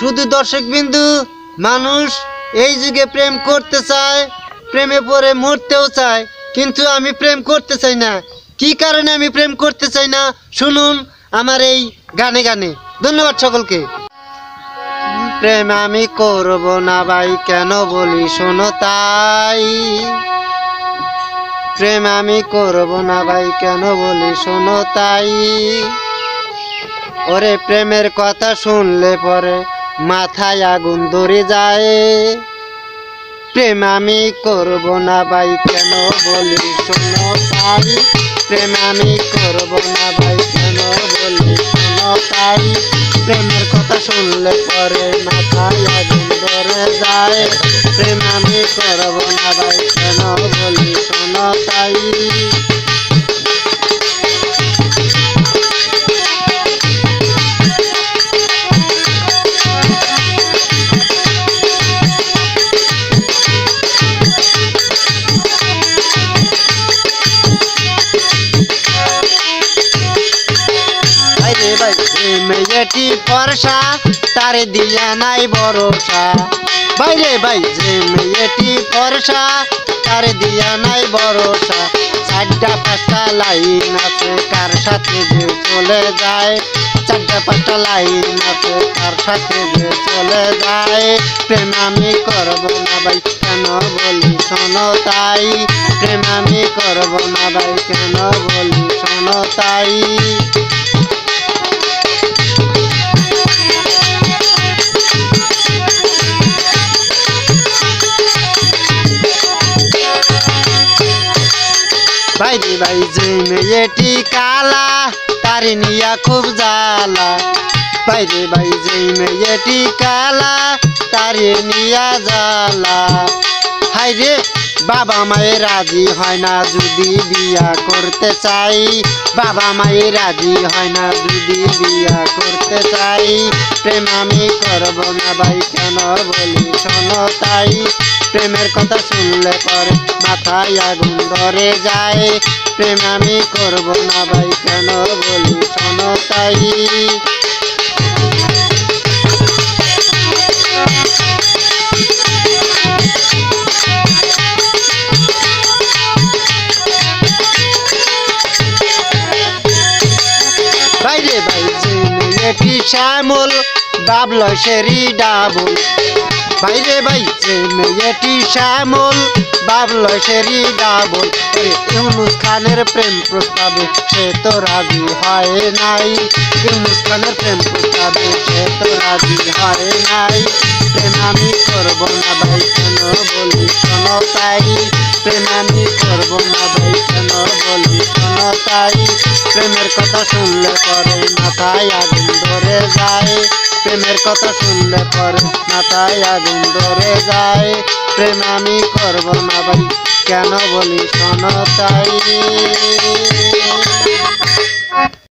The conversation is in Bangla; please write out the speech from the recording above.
শুধু দর্শক বিন্দু, মানুষ এই যুগে প্রেম করতে চায়, প্রেমে পড়ে মরতেও চায়, কিন্তু আমি প্রেম করতে চাই না। কি কারণে আমি প্রেম করতে চাই না শুনুন আমার এই গানে গানে। ধন্যবাদ সকলকে। প্রেম আমি করব না ভাই, কেন বলি শোনো তাই। প্রেম আমি করব না ভাই, কেন বলি শোনো তাই। ওরে প্রেমের কথা শুনলে পরে মাথায় আগুন ধরে যায়। প্রেম আমি করব না ভাই, কেন বলি শোনো তাই। প্রেম আমি করব না ভাই, কেন বলি শোনো তাই। প্রেমের কথা শুনলে পরে মাথায় আগুন ধরে যায়। প্রেম আমি করব না ভাই, কেন বলি শোনো তাই। মেয়েটি ফর্সা, তারে দিয়া নাই ভরসা। বাইরে ভাই যে মেয়েটি ফর্সা, তারে দিয়া নাই ভরসা। 4টা 5টা লাইন আছে, কার সাথে যে চলে যায়। 4টা 5টা লাইন আছে, কার সাথে যে চলে যায়। প্রেম আমি করব না ভাই, কেন বলি শোনো তাই। প্রেম আমি করব না ভাই, কেন বলি শোনো তাই। বাইরে ভাই যে মেয়েটি কালা, তারে নিয়া খুব জ্বালা। বাইরে ভাই যে মেয়েটি কালা, তারে নিয়া জ্বালা। হাই রে বাবা মায়ে রাজি হয় না যদি বিয়া করতে চাই। বাবা মায়ে রাজি হয় না যদি বিয়া করতে চাই। প্রেম আমি করব না ভাই, কেন বলি শোনো তাই। প্রেমের কথা শুনলে পরে মাথায় আগুন ধরে যায়। প্রেম আমি করব না ভাই, কেন বলি শোনো তাই। বাইরে ভাই যে মেয়েটি শ্যামল, বাবল সেরি ডাবল। বাইরে ভাই যে মেয়েটি শ্যামল, বাবল সেরি ডাবল। ইউনুস খানের প্রেম প্রস্তাবে সে তো রাজি হয় নাই। ইউনুস খানের প্রেম প্রস্তাবে সে তো রাজি হয় নাই। প্রেম আমি করব না ভাই, কেন বলি শোনো তাই। প্রেম আমি করব না ভাই, কেন বলি শোনো তাই। প্রেমের কথা শুনলে পরে মাথায় আগুন ধরে যায়। প্রেমের কথা শুনলে পরে মাথায় আগুন ধরে যায়। প্রেম আমি করব না ভাই, কেন বলি শোনো তাই।